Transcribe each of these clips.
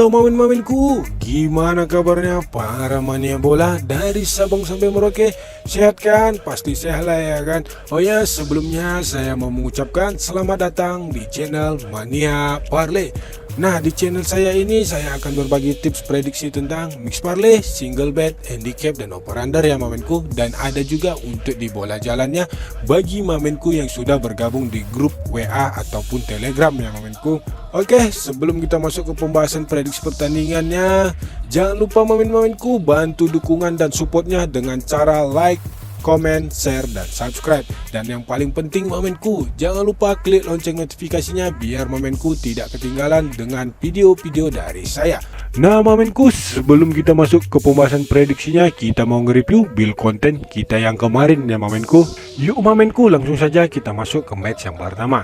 Halo mamin-maminku, gimana kabarnya para mania bola dari Sabang sampai Merauke? Sehat kan? Pasti sehat lah ya kan? Oh ya, sebelumnya saya mau mengucapkan selamat datang di channel Mania Parlay. Nah, di channel saya ini saya akan berbagi tips prediksi tentang mix parlay, single bet, handicap, dan over under ya maminku. Dan ada juga untuk di bola jalannya bagi maminku yang sudah bergabung di grup WA ataupun Telegram ya maminku. Oke, sebelum kita masuk ke pembahasan prediksi pertandingannya, jangan lupa mamin-maminku bantu dukungan dan supportnya dengan cara like, komen, share, dan subscribe. Dan yang paling penting maminku, jangan lupa klik lonceng notifikasinya biar maminku tidak ketinggalan dengan video-video dari saya. Nah maminku, sebelum kita masuk ke pembahasan prediksinya, kita mau nge-review build konten kita yang kemarin ya maminku. Yuk maminku, langsung saja kita masuk ke match yang pertama.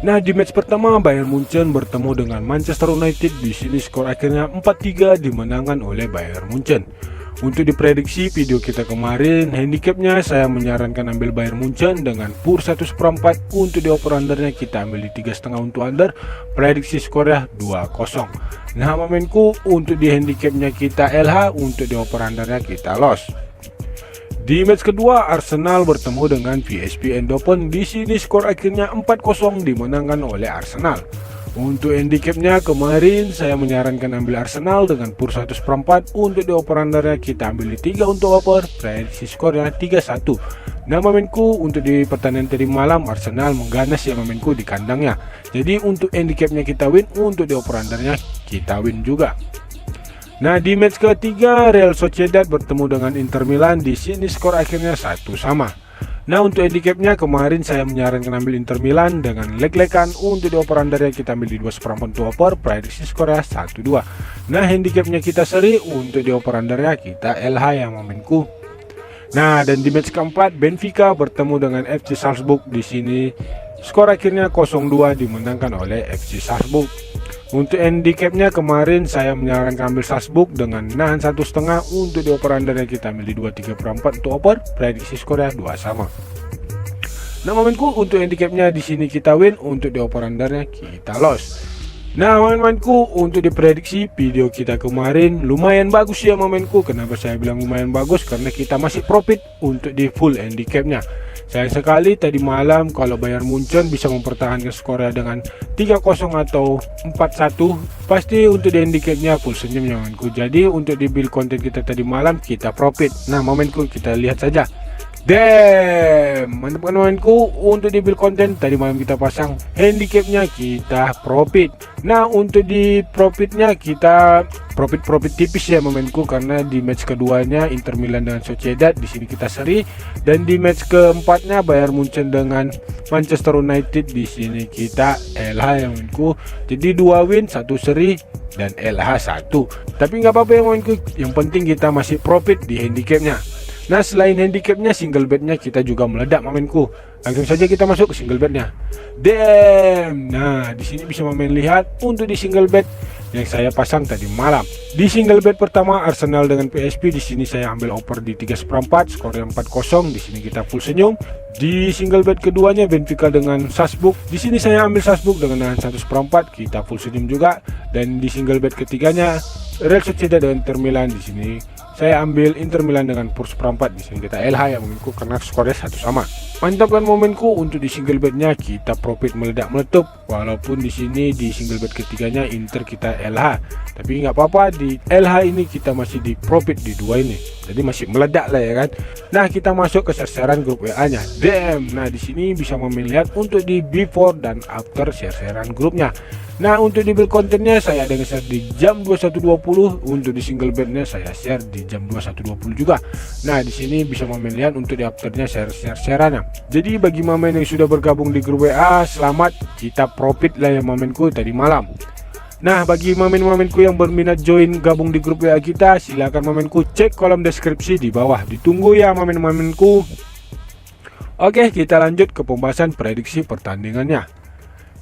Nah, di match pertama Bayern Munchen bertemu dengan Manchester United. Di sini skor akhirnya 4-3 dimenangkan oleh Bayern Munchen. Untuk diprediksi video kita kemarin, handicapnya saya menyarankan ambil Bayern Munchen dengan pur 1/4. Untuk di over undernya kita ambil di 3,5 untuk under, prediksi skornya 2-0. Nah maminku, untuk di handicapnya kita LH, untuk di over undernya kita loss. Di match kedua Arsenal bertemu dengan VSP Eindhoven. Di sini skor akhirnya 4-0 dimenangkan oleh Arsenal. Untuk handicapnya kemarin saya menyarankan ambil Arsenal dengan pur 1/4. Untuk di over undernya kita ambil di 3 untuk over, prediksi skornya 3-1. Nah maminku, untuk di pertandingan tadi malam Arsenal mengganas ya maminku di kandangnya. Jadi untuk handicapnya kita win, untuk di over undernya kita win juga. Nah, di match ketiga Real Sociedad bertemu dengan Inter Milan. Di sini skor akhirnya 1-1. Nah, untuk handicapnya kemarin saya menyarankan ambil Inter Milan dengan leg-legan. Untuk di over undernya kita ambil di 2,4 untuk over, prediksi skornya 1-2. Nah, handicapnya kita seri, untuk di over undernya kita LH ya maminku. Nah, dan di match keempat Benfica bertemu dengan FC Salzburg. Di sini skor akhirnya 0-2 dimenangkan oleh FC Salzburg. Untuk handicapnya kemarin saya menyarankan ambil Salzburg dengan nahan 1,5. Untuk di over undernya kita ambil di 2,3/4 untuk over, prediksi skornya 2-2. Nah maminku, untuk handicapnya di sini kita win, untuk di over undernya kita loss. Nah main-mainku, untuk diprediksi video kita kemarin lumayan bagus ya maminku. Kenapa saya bilang lumayan bagus? Karena kita masih profit untuk di full handicapnya. Sayang sekali tadi malam kalau Bayern Munchen bisa mempertahankan skornya dengan 3-0 atau 4-1, pasti untuk di handicapnya full senyum ya momenku. Jadi untuk di build konten kita tadi malam kita profit. Nah momenku, kita lihat saja. Damn, mantap kan momenku. Untuk di build konten tadi malam kita pasang handicapnya kita profit. Nah untuk di profitnya kita profit tipis ya momenku, karena di match keduanya Inter Milan dengan Sociedad di sini kita seri, dan di match keempatnya Bayern Munchen dengan Manchester United di sini kita LH ya momenku. Jadi 2 win 1 seri dan LH 1. Tapi nggak apa-apa ya momenku, yang penting kita masih profit di handicapnya. Nah selain handicapnya, single betnya kita juga meledak maminku. Langsung saja kita masuk ke single betnya. Damn. Nah di sini bisa main lihat untuk di single bet yang saya pasang tadi malam. Di single bet pertama Arsenal dengan PSP, di sini saya ambil over di 3,4, skornya 4-0. Di sini kita full senyum. Di single bet keduanya Benfica dengan Salzburg, di sini saya ambil Salzburg dengan nahan 1/4, kita full senyum juga. Dan di single bet ketiganya Real Sociedad dengan Inter Milan, di sini saya ambil Inter Milan dengan pur 1/4. Di sini kita LH ya momenku, karena skornya 1-1. Mantap kan momenku, untuk di single betnya kita profit meledak-meletup. Walaupun di sini di single bet ketiganya Inter kita LH, tapi nggak apa-apa, di LH ini kita masih di profit di dua ini. Jadi masih meledak lah ya kan. Nah kita masuk ke share-sharean grup WA-nya. Damn. Nah di sini bisa melihat untuk di before dan after share-sharean grupnya. Nah untuk di build kontennya saya ada nge-share di jam 21.20. Untuk di single betnya saya share di jam 21.20 juga. Nah di sini bisa melihat untuk di afternya share-shareannya. Jadi bagi mamen yang sudah bergabung di grup WA, selamat, kita profit lah ya mamenku tadi malam. Nah bagi mamen-mamenku yang berminat join gabung di grup WA kita, silakan mamenku cek kolom deskripsi di bawah. Ditunggu ya mamen-mamenku. Oke, kita lanjut ke pembahasan prediksi pertandingannya.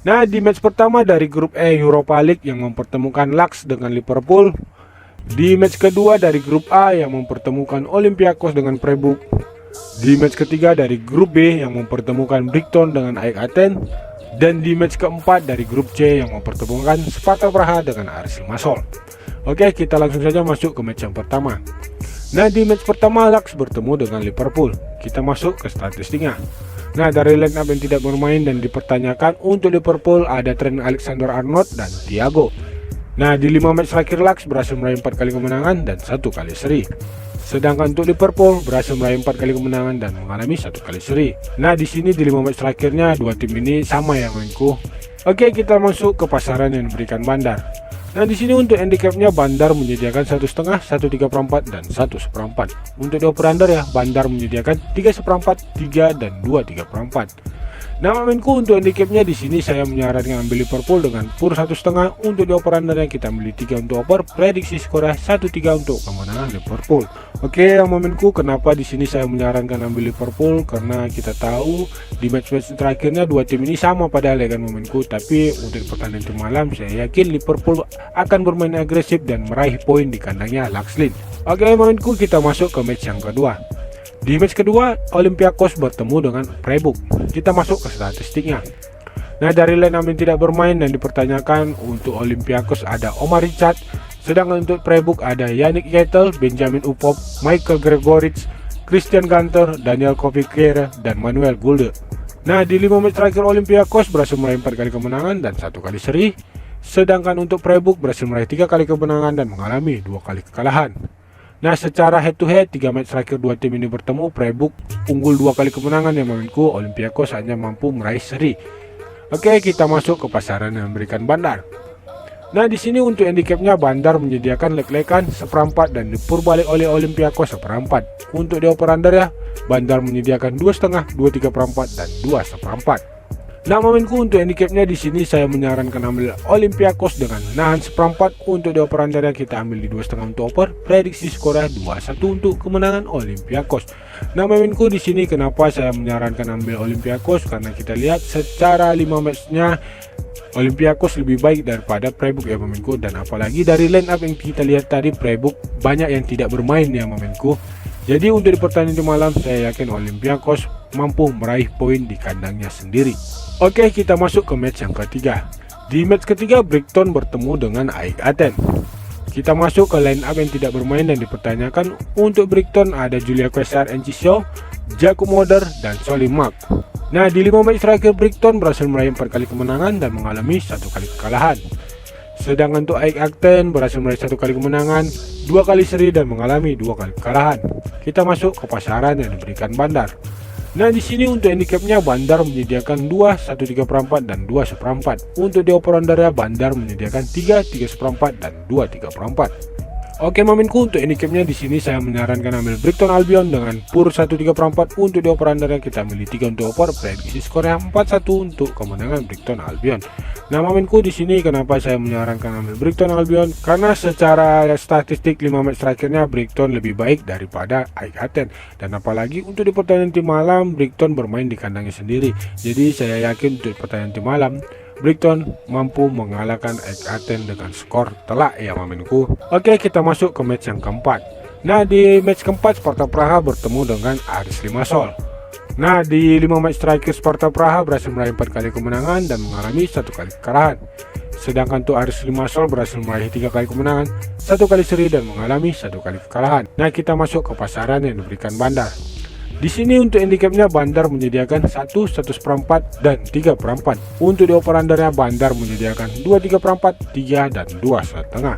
Nah di match pertama dari grup E Europa League yang mempertemukan Laks dengan Liverpool. Di match kedua dari grup A yang mempertemukan Olympiakos dengan Freiburg. Di match ketiga dari grup B yang mempertemukan Brighton dengan AEK Athens. Dan di match keempat dari grup C yang mempertemukan Sparta Praha dengan AS Limassol. Oke, kita langsung saja masuk ke match yang pertama. Nah, di match pertama Laks bertemu dengan Liverpool. Kita masuk ke statistiknya. Nah, dari line up yang tidak bermain dan dipertanyakan untuk Liverpool ada Trent Alexander-Arnold dan Thiago. Nah, di 5 match terakhir Laks berhasil meraih 4 kali kemenangan dan 1 kali seri. Sedangkan untuk Liverpool berhasil meraih 4 kali kemenangan dan mengalami 1 kali seri. Nah, di sini di 5 match terakhirnya dua tim ini sama ya mainku. Oke, kita masuk ke pasaran yang diberikan Bandar. Nah, di sini untuk handicapnya Bandar menyediakan 1,5, 1,3/4 dan 1/4. Untuk di over-under ya, Bandar menyediakan 3/4, 3 dan 2/3. Nah, mainku untuk handicapnya di sini saya menyarankan ambil Liverpool dengan pur 1,5. Untuk di over-under yang kita ambil 3 untuk over, prediksi skornya 1-3 untuk kemenangan Liverpool. Oke, mainku kenapa di sini saya menyarankan ambil Liverpool, karena kita tahu di match-match terakhirnya dua tim ini sama padahal ya kan mainku, tapi untuk pertandingan tim malam saya yakin Liverpool akan bermain agresif dan meraih poin di kandangnya Lakslin. Oke, mainku kita masuk ke match yang kedua. Di match kedua, Olympiakos bertemu dengan Freiburg. Kita masuk ke statistiknya. Nah, dari line up yang tidak bermain dan dipertanyakan untuk Olympiakos ada Omar Richard, sedangkan untuk Freiburg ada Yannick Yetel, Benjamin Upop, Michael Gregoritsch, Christian Ganter, Daniel Kovikere, dan Manuel Gulde. Nah, di 5 match terakhir Olympiakos berhasil meraih 4 kali kemenangan dan 1 kali seri, sedangkan untuk Freiburg berhasil meraih 3 kali kemenangan dan mengalami 2 kali kekalahan. Nah, secara head to head 3 match terakhir dua tim ini bertemu, Freiburg unggul 2 kali kemenangan yang mainku, Olympiakos hanya mampu meraih seri. Oke, kita masuk ke pasaran yang memberikan Bandar. Nah, di sini untuk handicapnya Bandar menyediakan leg-legan 1/4 dan dipurbalik oleh Olympiakos 1/4. Untuk di over-under ya, Bandar menyediakan 2,5, 2,3/4 dan 2/4. Nah, mainku untuk handicapnya di sini saya menyarankan ambil Olympiakos dengan nahan 1/4. Untuk di over-under yang kita ambil di 2,5 untuk over, prediksi skornya 2-1 untuk kemenangan Olympiakos. Nah, mainku di sini kenapa saya menyarankan ambil Olympiakos, karena kita lihat secara 5 matchnya Olympiakos lebih baik daripada Freiburg ya mainku, dan apalagi dari line up yang kita lihat tadi Freiburg banyak yang tidak bermain ya mainku. Jadi untuk di pertandingan malam saya yakin Olympiakos mampu meraih poin di kandangnya sendiri. Oke, kita masuk ke match yang ketiga. Di match ketiga Brighton bertemu dengan AEK Athens. Kita masuk ke line up yang tidak bermain dan dipertanyakan untuk Brighton ada Julia Quasar Enciso, Jakub Moder, dan Solly Mark. Nah, di 5 match terakhir Brighton berhasil meraih 4 kali kemenangan dan mengalami 1 kali kekalahan. Sedangkan untuk AEK Athens berhasil meraih 1 kali kemenangan, 2 kali seri dan mengalami 2 kali kekalahan. Kita masuk ke pasaran yang diberikan Bandar. Nah, di sini untuk handicapnya Bandar menyediakan 2, 1/3/4 dan 2/4. Untuk di over-under Bandar menyediakan 3, 3/4 dan 2/3. Oke, maminku untuk handicapnya di sini saya menyarankan ambil Brighton Albion dengan pur 1/3/4. Untuk di over-under kita ambil 3 untuk over, prediksi skornya 4-1 untuk kemenangan Brighton Albion. Nah, maminku di sini kenapa saya menyarankan ambil Brighton Albion, karena secara statistik 5 match terakhirnya Brighton lebih baik daripada AEK Athens, dan apalagi untuk di pertandingan tim malam Brighton bermain di kandangnya sendiri. Jadi saya yakin untuk pertandingan tim malam Brighton mampu mengalahkan AEK Athens dengan skor telak ya maminku. Oke, kita masuk ke match yang keempat. Nah, di match keempat Sparta Praha bertemu dengan AS Limassol. Nah, di 5 match terakhir Sparta Praha berhasil meraih 4 kali kemenangan dan mengalami 1 kali kekalahan. Sedangkan untuk AS Limassol berhasil meraih 3 kali kemenangan, 1 kali seri dan mengalami 1 kali kekalahan. Nah, kita masuk ke pasaran yang diberikan Bandar. Di sini untuk handicapnya Bandar menyediakan 1, 1/4 dan 3/4. Untuk di over-undernya Bandar menyediakan 2, 3/4, 3 dan 2,5.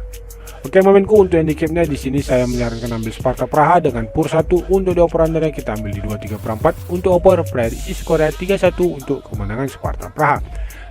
Oke, maminku untuk handicapnya di sini saya menyarankan ambil Sparta Praha dengan pur 1. Untuk di over-undernya kita ambil di 2, 3/4. Untuk over, prediksi skornya 3-1 untuk kemenangan Sparta Praha.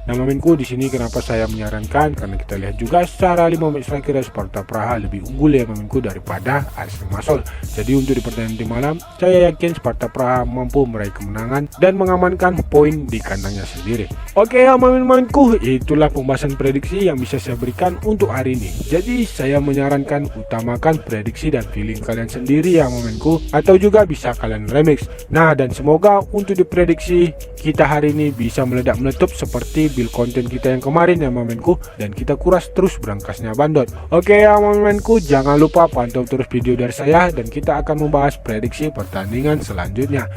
Nah, maminku di sini kenapa saya menyarankan, karena kita lihat juga secara 5 match terakhir Sparta Praha lebih unggul ya maminku daripada AS Limassol. Jadi untuk di pertandingan tim malam saya yakin Sparta Praha mampu meraih kemenangan dan mengamankan poin di kandangnya sendiri. Oke ya maminku, itulah pembahasan prediksi yang bisa saya berikan untuk hari ini. Jadi saya menyarankan utamakan prediksi dan feeling kalian sendiri ya maminku, atau juga bisa kalian remix. Nah, dan semoga untuk diprediksi kita hari ini bisa meledak-meletup seperti build konten kita yang kemarin ya momenku, dan kita kuras terus berangkasnya bandot. Oke ya momenku, jangan lupa pantau terus video dari saya dan kita akan membahas prediksi pertandingan selanjutnya.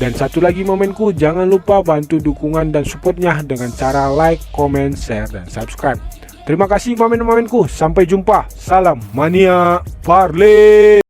Dan satu lagi momenku, jangan lupa bantu dukungan dan supportnya dengan cara like, comment, share, dan subscribe. Terima kasih momen-momenku, sampai jumpa. Salam Mania Parley.